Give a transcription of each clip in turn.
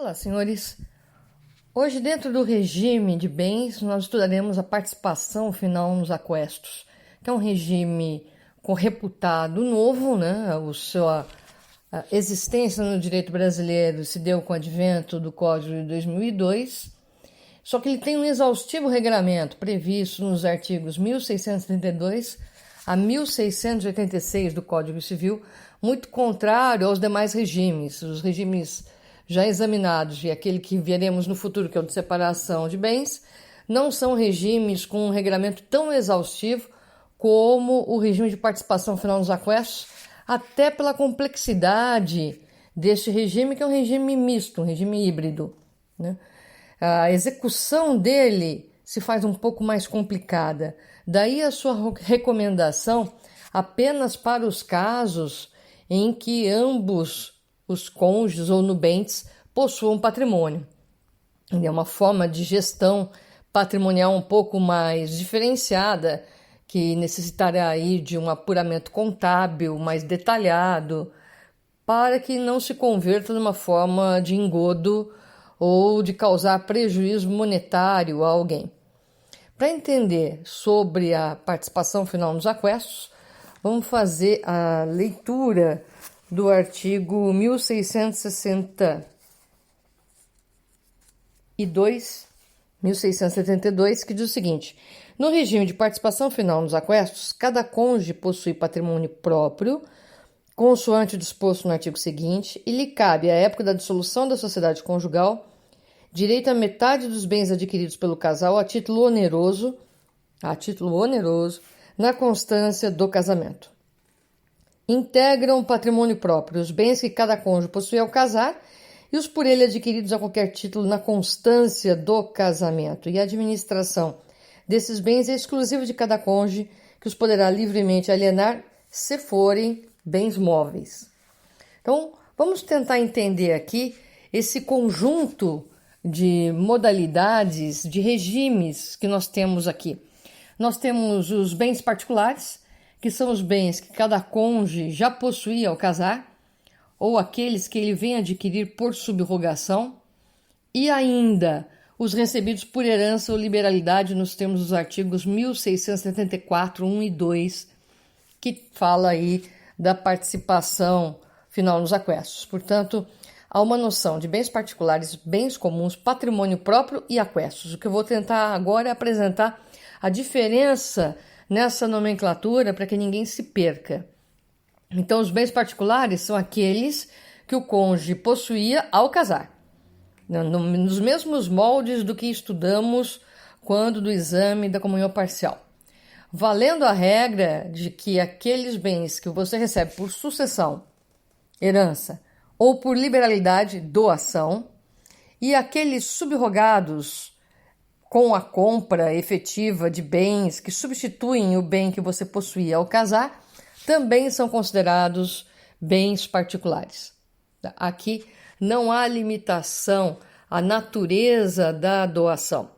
Olá, senhores. Hoje, dentro do regime de bens, nós estudaremos a participação final nos aquestos, que é um regime reputado novo, né? A existência no direito brasileiro se deu com o advento do Código de 2002, só que ele tem um exaustivo regramento previsto nos artigos 1632 a 1686 do Código Civil, muito contrário aos demais regimes. Os regimes já examinados e aquele que veremos no futuro, que é o de separação de bens, não são regimes com um regramento tão exaustivo como o regime de participação final nos aquestos, até pela complexidade deste regime, que é um regime misto, um regime híbrido, né? A execução dele se faz um pouco mais complicada. Daí a sua recomendação apenas para os casos em que ambos os cônjuges ou nubentes possuam patrimônio. É uma forma de gestão patrimonial um pouco mais diferenciada, que necessitará aí de um apuramento contábil mais detalhado, para que não se converta numa forma de engodo ou de causar prejuízo monetário a alguém. Para entender sobre a participação final nos aquestos, vamos fazer a leitura do artigo 1672, que diz o seguinte: no regime de participação final nos aquestos, cada cônjuge possui patrimônio próprio, consoante o disposto no artigo seguinte, e lhe cabe, à época da dissolução da sociedade conjugal, direito à metade dos bens adquiridos pelo casal a título oneroso, na constância do casamento. Integram o patrimônio próprio os bens que cada cônjuge possui ao casar e os por ele adquiridos a qualquer título na constância do casamento. E a administração desses bens é exclusiva de cada cônjuge, que os poderá livremente alienar se forem bens móveis. Então, vamos tentar entender aqui esse conjunto de modalidades, de regimes que nós temos aqui. Nós temos os bens particulares, que são os bens que cada cônjuge já possuía ao casar, ou aqueles que ele vem adquirir por subrogação, e ainda os recebidos por herança ou liberalidade nos termos dos artigos 1674, 1 e 2, que fala aí da participação final nos aquestos. Portanto, há uma noção de bens particulares, bens comuns, patrimônio próprio e aquestos. O que eu vou tentar agora é apresentar a diferença nessa nomenclatura para que ninguém se perca. Então, os bens particulares são aqueles que o cônjuge possuía ao casar, nos mesmos moldes do que estudamos quando do exame da comunhão parcial, valendo a regra de que aqueles bens que você recebe por sucessão, herança ou por liberalidade, doação, e aqueles subrogados com a compra efetiva de bens que substituem o bem que você possuía ao casar, também são considerados bens particulares. Aqui não há limitação à natureza da doação.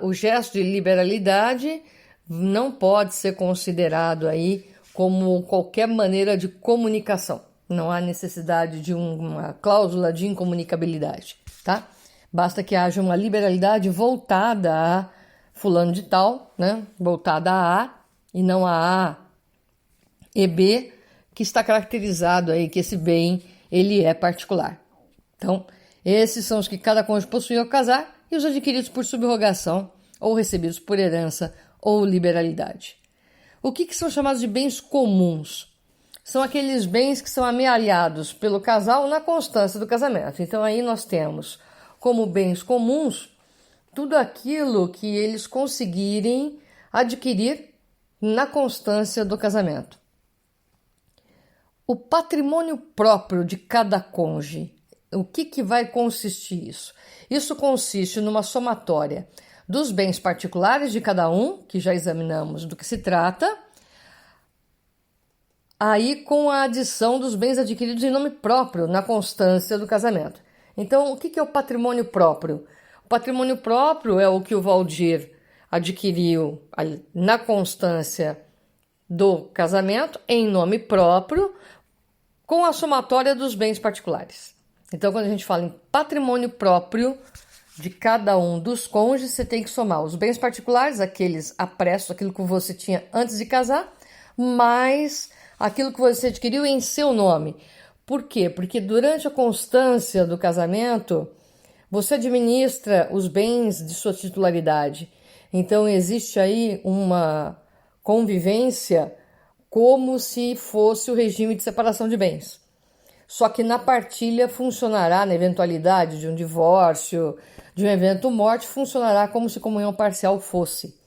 O gesto de liberalidade não pode ser considerado aí como qualquer maneira de comunicação. Não há necessidade de uma cláusula de incomunicabilidade, tá? Basta que haja uma liberalidade voltada a fulano de tal, né? Voltada a A e não a A e B, que está caracterizado aí que esse bem ele é particular. Então, esses são os que cada cônjuge possui ao casar e os adquiridos por subrogação ou recebidos por herança ou liberalidade. O que são chamados de bens comuns? São aqueles bens que são amealhados pelo casal na constância do casamento. Então, aí nós temos como bens comuns tudo aquilo que eles conseguirem adquirir na constância do casamento. O patrimônio próprio de cada cônjuge, o que vai consistir isso? Isso consiste numa somatória dos bens particulares de cada um, que já examinamos do que se trata, aí com a adição dos bens adquiridos em nome próprio na constância do casamento. Então, o que é o patrimônio próprio? O patrimônio próprio é o que o Valdir adquiriu na constância do casamento, em nome próprio, com a somatória dos bens particulares. Então, quando a gente fala em patrimônio próprio de cada um dos cônjuges, você tem que somar os bens particulares, aqueles apressos, aquilo que você tinha antes de casar, mais aquilo que você adquiriu em seu nome. Por quê? Porque durante a constância do casamento, você administra os bens de sua titularidade. Então, existe aí uma convivência como se fosse o regime de separação de bens. Só que na partilha funcionará, na eventualidade de um divórcio, de um evento morte, funcionará como se comunhão parcial fosse.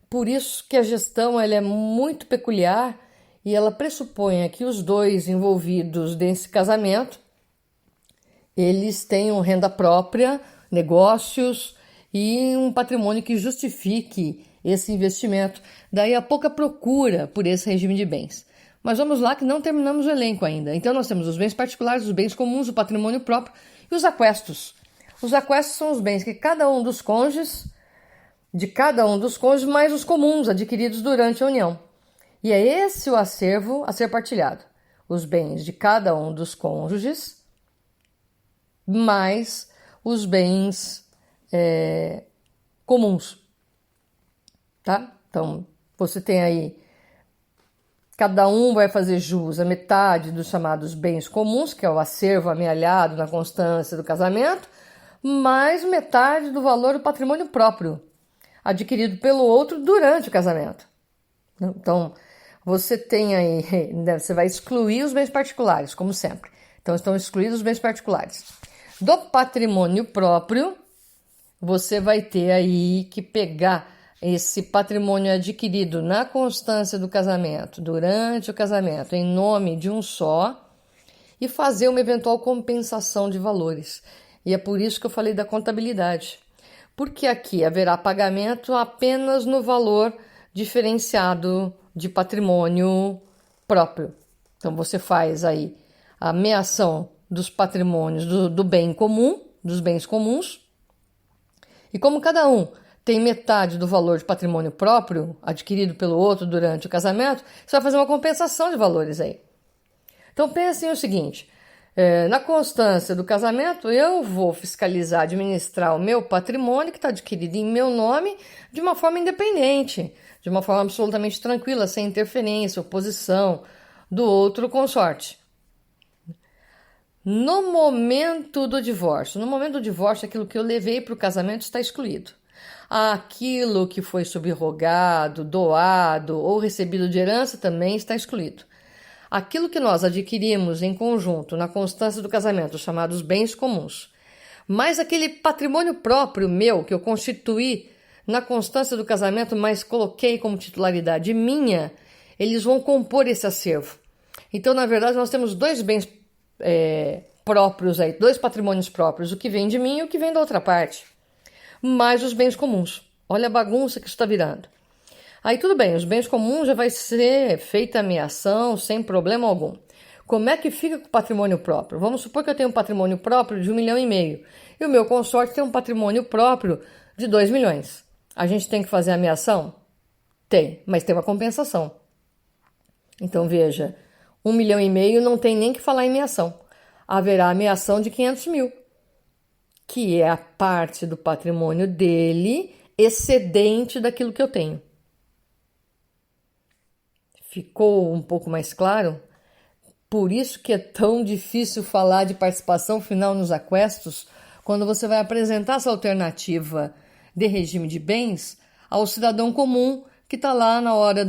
Por isso que a gestão ela é muito peculiar e ela pressupõe que os dois envolvidos nesse casamento, eles tenham renda própria, negócios e um patrimônio que justifique esse investimento. Daí a pouca procura por esse regime de bens. Mas vamos lá que não terminamos o elenco ainda. Então nós temos os bens particulares, os bens comuns, o patrimônio próprio e os aquestos. Os aquestos são os bens que cada um dos cônjuges, mais os comuns adquiridos durante a união. E é esse o acervo a ser partilhado. Os bens de cada um dos cônjuges, mais os bens comuns. Tá? Então, você tem aí, cada um vai fazer jus a metade dos chamados bens comuns, que é o acervo amealhado na constância do casamento, mais metade do valor do patrimônio próprio, adquirido pelo outro durante o casamento. Então, você tem aí, você vai excluir os bens particulares, como sempre. Então, estão excluídos os bens particulares. Do patrimônio próprio, você vai ter aí que pegar esse patrimônio adquirido na constância do casamento, durante o casamento, em nome de um só, e fazer uma eventual compensação de valores. E é por isso que eu falei da contabilidade. Porque aqui haverá pagamento apenas no valor diferenciado de patrimônio próprio. Então, você faz aí a meação dos patrimônios do bem comum, dos bens comuns, e como cada um tem metade do valor de patrimônio próprio adquirido pelo outro durante o casamento, você vai fazer uma compensação de valores aí. Então pensem o seguinte, na constância do casamento eu vou fiscalizar, administrar o meu patrimônio que está adquirido em meu nome de uma forma independente, de uma forma absolutamente tranquila, sem interferência, oposição do outro consorte. No momento do divórcio, aquilo que eu levei para o casamento está excluído. Aquilo que foi subrogado, doado ou recebido de herança também está excluído. Aquilo que nós adquirimos em conjunto na constância do casamento, chamados bens comuns, mais aquele patrimônio próprio meu que eu constituí na constância do casamento, mas coloquei como titularidade minha, eles vão compor esse acervo. Então, na verdade, nós temos dois bens próprios aí, dois patrimônios próprios, o que vem de mim e o que vem da outra parte, mais os bens comuns. Olha a bagunça que isso está virando. Aí tudo bem, os bens comuns já vai ser feita a meação sem problema algum. Como é que fica com o patrimônio próprio? Vamos supor que eu tenho um patrimônio próprio de 1,5 milhão e o meu consorte tem um patrimônio próprio de 2 milhões. A gente tem que fazer a meação? Tem, mas tem uma compensação. Então veja, 1,5 milhão não tem nem que falar em meação. Haverá a meação de 500 mil, que é a parte do patrimônio dele excedente daquilo que eu tenho. Ficou um pouco mais claro? Por isso que é tão difícil falar de participação final nos aquestos quando você vai apresentar essa alternativa de regime de bens ao cidadão comum que está lá na hora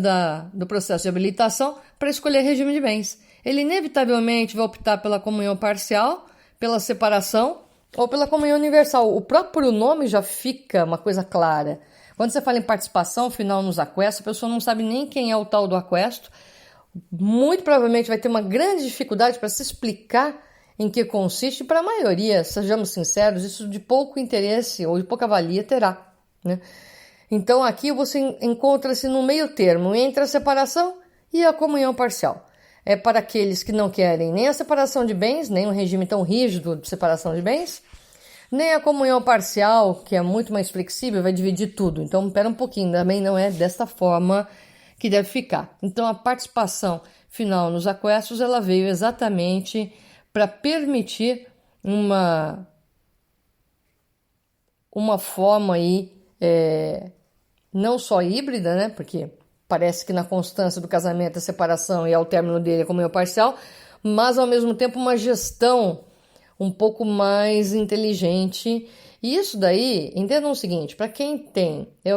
do processo de habilitação para escolher regime de bens. Ele inevitavelmente vai optar pela comunhão parcial, pela separação ou pela comunhão universal. O próprio nome já fica uma coisa clara. Quando você fala em participação final nos aquestos, a pessoa não sabe nem quem é o tal do aquesto. Muito provavelmente vai ter uma grande dificuldade para se explicar em que consiste. Para a maioria, sejamos sinceros, isso de pouco interesse ou de pouca valia terá, né? Então aqui você encontra-se no meio termo entre a separação e a comunhão parcial. É para aqueles que não querem nem a separação de bens, nem um regime tão rígido de separação de bens, nem a comunhão parcial, que é muito mais flexível, vai dividir tudo. Então, espera um pouquinho, também não é desta forma que deve ficar. Então, a participação final nos aquestos, ela veio exatamente para permitir uma forma aí, não só híbrida, né? Porque parece que na constância do casamento, a separação e ao término dele é comunhão parcial, mas ao mesmo tempo uma gestão um pouco mais inteligente. E isso daí, entendam o seguinte, para quem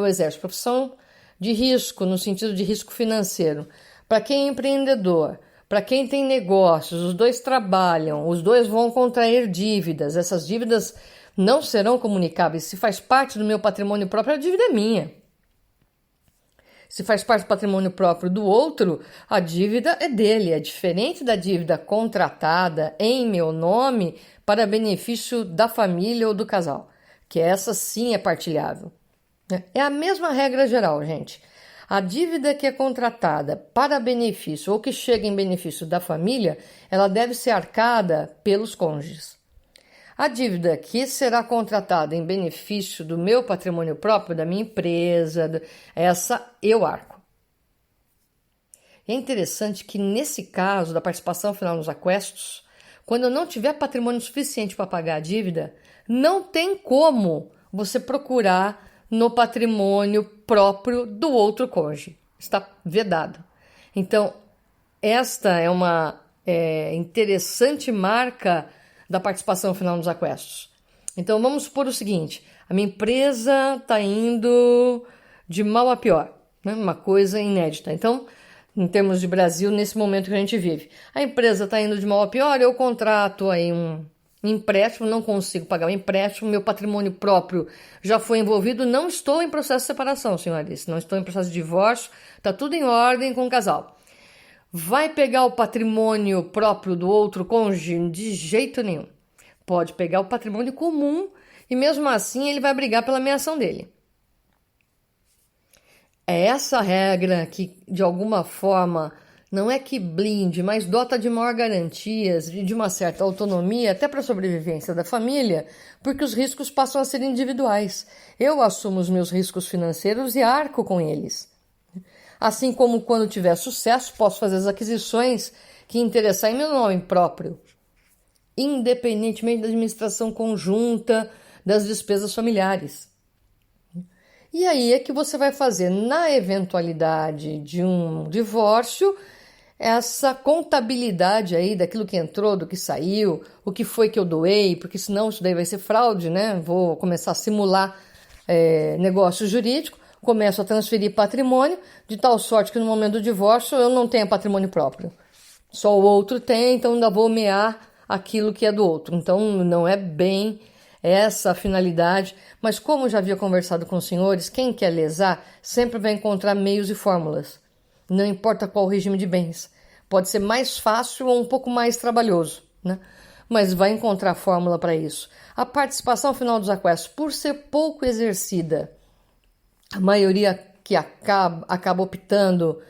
exerce profissão de risco, no sentido de risco financeiro, para quem é empreendedor, para quem tem negócios, os dois trabalham, os dois vão contrair dívidas, essas dívidas não serão comunicáveis. Se faz parte do meu patrimônio próprio, a dívida é minha. Se faz parte do patrimônio próprio do outro, a dívida é dele. É diferente da dívida contratada em meu nome para benefício da família ou do casal, que essa sim é partilhável. É a mesma regra geral, gente. A dívida que é contratada para benefício ou que chega em benefício da família, ela deve ser arcada pelos cônjuges. A dívida que será contratada em benefício do meu patrimônio próprio, da minha empresa, essa eu arco. É interessante que nesse caso da participação final nos aquestos, quando eu não tiver patrimônio suficiente para pagar a dívida, não tem como você procurar no patrimônio próprio do outro cônjuge. Está vedado. Então, esta é uma interessante marca da participação final nos aquestos. Então, vamos supor o seguinte, a minha empresa está indo de mal a pior, né? Uma coisa inédita. Então, em termos de Brasil, nesse momento que a gente vive, a empresa está indo de mal a pior, eu contrato aí um empréstimo, não consigo pagar o empréstimo, meu patrimônio próprio já foi envolvido, não estou em processo de separação, senhores, não estou em processo de divórcio, está tudo em ordem com o casal. Vai pegar o patrimônio próprio do outro cônjuge? De jeito nenhum. Pode pegar o patrimônio comum e mesmo assim ele vai brigar pela meação dele. É essa regra que, de alguma forma, não é que blinde, mas dota de maior garantias e de uma certa autonomia até para a sobrevivência da família, porque os riscos passam a ser individuais. Eu assumo os meus riscos financeiros e arco com eles. Assim como quando tiver sucesso, posso fazer as aquisições que interessar em meu nome próprio, independentemente da administração conjunta das despesas familiares. E aí é que você vai fazer, na eventualidade de um divórcio, essa contabilidade aí daquilo que entrou, do que saiu, o que foi que eu doei, porque senão isso daí vai ser fraude, né? Vou começar a simular negócio jurídico, começo a transferir patrimônio, de tal sorte que no momento do divórcio eu não tenho patrimônio próprio. Só o outro tem, então ainda vou mear aquilo que é do outro. Então não é bem essa a finalidade, mas como já havia conversado com os senhores, quem quer lesar sempre vai encontrar meios e fórmulas. Não importa qual o regime de bens. Pode ser mais fácil ou um pouco mais trabalhoso, né? Mas vai encontrar fórmula para isso. A participação final dos aquestos, por ser pouco exercida, a maioria que acaba optando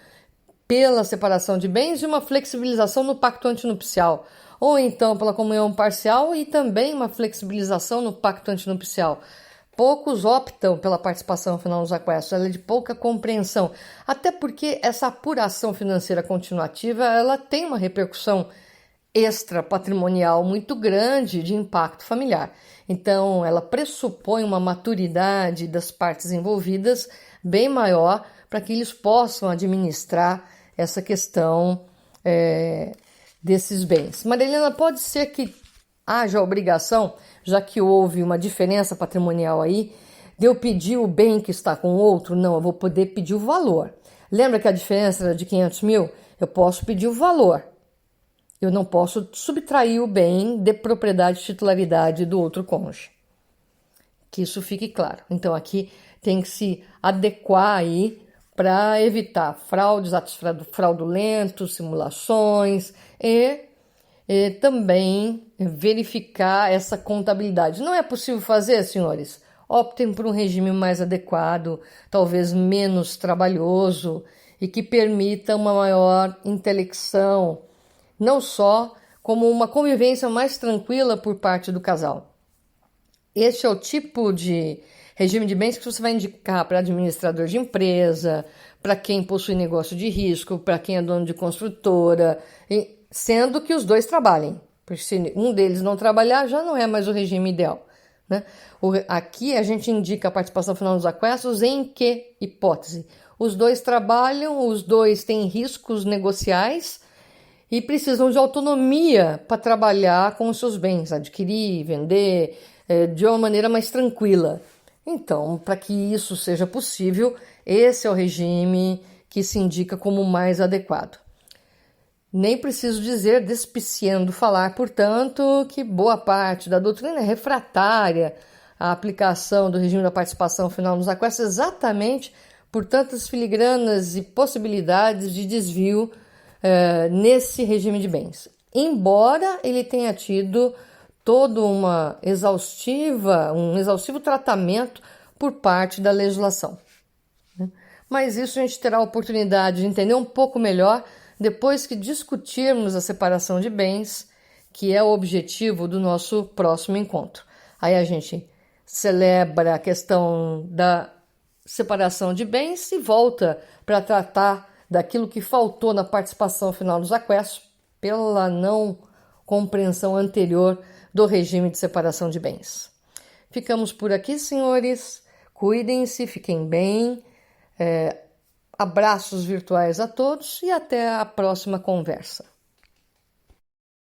pela separação de bens e uma flexibilização no pacto antinupcial, ou então pela comunhão parcial e também uma flexibilização no pacto antinupcial. Poucos optam pela participação final nos aquestos, ela é de pouca compreensão, até porque essa apuração financeira continuativa ela tem uma repercussão extra patrimonial muito grande de impacto familiar. Então, ela pressupõe uma maturidade das partes envolvidas bem maior para que eles possam administrar essa questão desses bens. Marilena, pode ser que haja obrigação, já que houve uma diferença patrimonial aí, de eu pedir o bem que está com o outro? Não, eu vou poder pedir o valor. Lembra que a diferença era de 500 mil? Eu posso pedir o valor. Eu não posso subtrair o bem de propriedade e titularidade do outro cônjuge. Que isso fique claro. Então, aqui tem que se adequar aí para evitar fraudes, atos fraudulentos, simulações e também verificar essa contabilidade. Não é possível fazer, senhores? Optem por um regime mais adequado, talvez menos trabalhoso e que permita uma maior intelecção, não só como uma convivência mais tranquila por parte do casal. Este é o tipo de regime de bens que você vai indicar para administrador de empresa, para quem possui negócio de risco, para quem é dono de construtora, sendo que os dois trabalhem, Porque se um deles não trabalhar, já não é mais o regime ideal, né? Aqui a gente indica a participação final nos aquestos em que hipótese? Os dois trabalham, os dois têm riscos negociais e precisam de autonomia para trabalhar com os seus bens, adquirir, vender, de uma maneira mais tranquila. Então, para que isso seja possível, esse é o regime que se indica como o mais adequado. Nem preciso dizer, despiciando falar, portanto, que boa parte da doutrina é refratária à aplicação do regime da participação final nos aquestos exatamente por tantas filigranas e possibilidades de desvio nesse regime de bens. Embora ele tenha tido todo um exaustivo tratamento por parte da legislação. Mas isso a gente terá a oportunidade de entender um pouco melhor depois que discutirmos a separação de bens, que é o objetivo do nosso próximo encontro. Aí a gente celebra a questão da separação de bens e volta para tratar daquilo que faltou na participação final dos aquestos pela não compreensão anterior do regime de separação de bens. Ficamos por aqui, senhores. Cuidem-se, fiquem bem. Abraços virtuais a todos e até a próxima conversa.